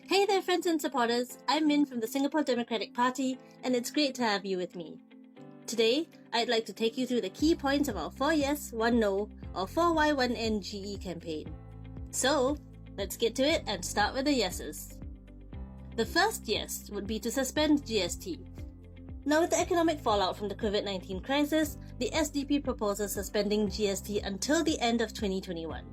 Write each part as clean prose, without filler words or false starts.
Hey there friends and supporters, I'm Min from the Singapore Democratic Party and it's great to have you with me. Today, I'd like to take you through the key points of our 4 yes, 1 no or 4Y 1 NGE campaign. So, let's get to it and start with the yeses. The first yes would be to suspend GST. Now with the economic fallout from the COVID-19 crisis, the SDP proposes suspending GST until the end of 2021.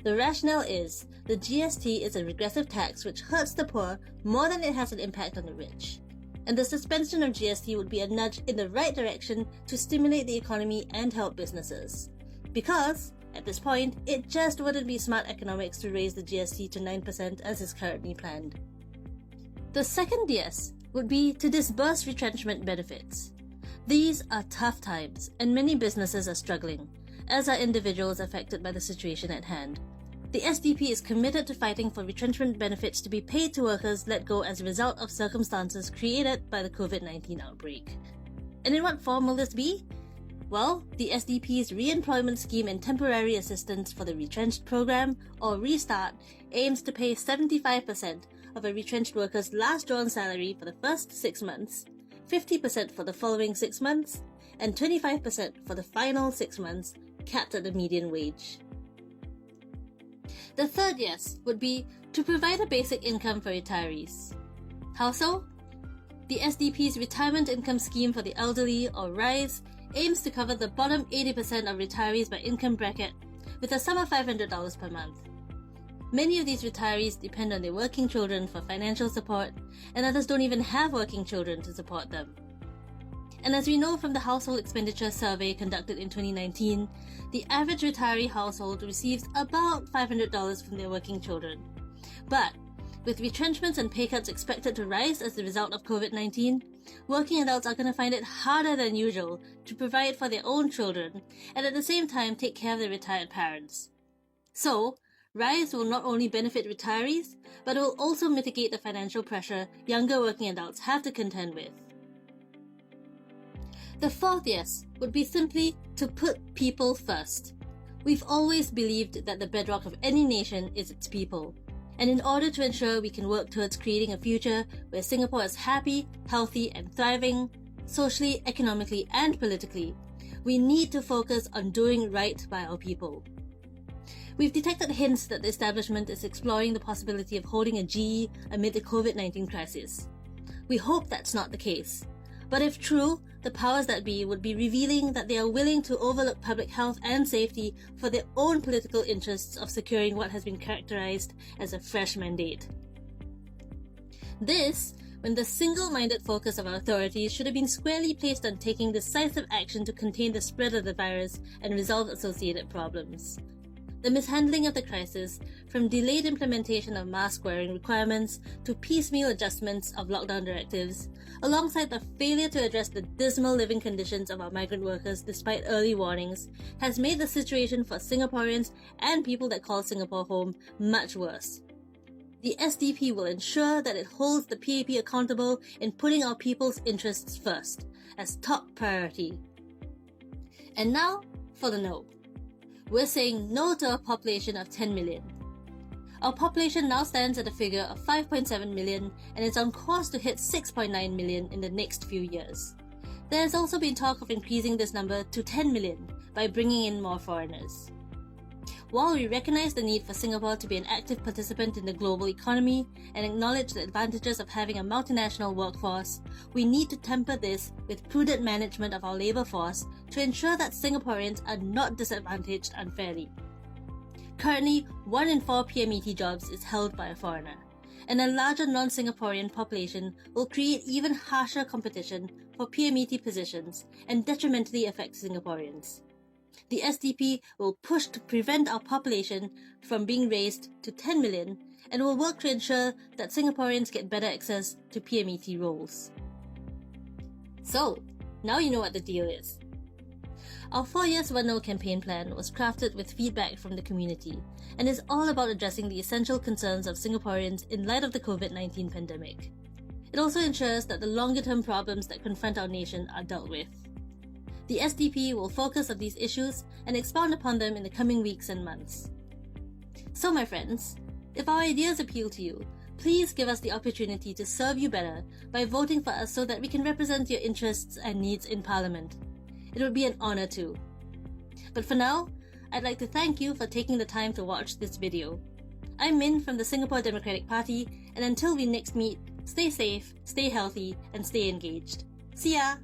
The rationale is, the GST is a regressive tax which hurts the poor more than it has an impact on the rich. And the suspension of GST would be a nudge in the right direction to stimulate the economy and help businesses. Because, at this point, it just wouldn't be smart economics to raise the GST to 9% as is currently planned. The second yes would be to disburse retrenchment benefits. These are tough times and many businesses are struggling, as are individuals affected by the situation at hand. The SDP is committed to fighting for retrenchment benefits to be paid to workers let go as a result of circumstances created by the COVID-19 outbreak. And in what form will this be? Well, the SDP's Re-employment Scheme and Temporary Assistance for the Retrenched Program, or Restart, aims to pay 75% of a retrenched worker's last drawn salary for the first 6 months, 50% for the following 6 months, and 25% for the final 6 months, capped at the median wage. The third yes would be to provide a basic income for retirees. How so? The SDP's Retirement Income Scheme for the Elderly, or RISE, aims to cover the bottom 80% of retirees by income bracket with a sum of $500 per month. Many of these retirees depend on their working children for financial support, and others don't even have working children to support them. And as we know from the Household Expenditure Survey conducted in 2019, the average retiree household receives about $500 from their working children. But, with retrenchments and pay cuts expected to rise as a result of COVID-19, working adults are going to find it harder than usual to provide for their own children and at the same time take care of their retired parents. So, RISE will not only benefit retirees, but it will also mitigate the financial pressure younger working adults have to contend with. The fourth yes would be simply to put people first. We've always believed that the bedrock of any nation is its people. And in order to ensure we can work towards creating a future where Singapore is happy, healthy and thriving, socially, economically and politically, we need to focus on doing right by our people. We've detected hints that the establishment is exploring the possibility of holding a GE amid the COVID-19 crisis. We hope that's not the case. But if true, the powers that be would be revealing that they are willing to overlook public health and safety for their own political interests of securing what has been characterized as a fresh mandate. This, when the single-minded focus of our authorities should have been squarely placed on taking decisive action to contain the spread of the virus and resolve associated problems. The mishandling of the crisis, from delayed implementation of mask-wearing requirements to piecemeal adjustments of lockdown directives, alongside the failure to address the dismal living conditions of our migrant workers despite early warnings, has made the situation for Singaporeans and people that call Singapore home much worse. The SDP will ensure that it holds the PAP accountable in putting our people's interests first, as top priority. And now, for the no. We're saying no to a population of 10 million. Our population now stands at a figure of 5.7 million and is on course to hit 6.9 million in the next few years. There has also been talk of increasing this number to 10 million by bringing in more foreigners. While we recognise the need for Singapore to be an active participant in the global economy and acknowledge the advantages of having a multinational workforce, we need to temper this with prudent management of our labour force to ensure that Singaporeans are not disadvantaged unfairly. Currently, 1 in 4 PMET jobs is held by a foreigner, and a larger non-Singaporean population will create even harsher competition for PMET positions and detrimentally affect Singaporeans. The SDP will push to prevent our population from being raised to 10 million and will work to ensure that Singaporeans get better access to PMET roles. So, now you know what the deal is. Our 4 Yes 1 No campaign plan was crafted with feedback from the community and is all about addressing the essential concerns of Singaporeans in light of the COVID-19 pandemic. It also ensures that the longer-term problems that confront our nation are dealt with. The SDP will focus on these issues and expound upon them in the coming weeks and months. So my friends, If our ideas appeal to you, please give us the opportunity to serve you better by voting for us so that we can represent your interests and needs in Parliament. It would be an honor to. But for now, I'd like to thank you for taking the time to watch this video. I'm Min from the Singapore Democratic Party, and until we next meet, stay safe, stay healthy, and stay engaged. See ya!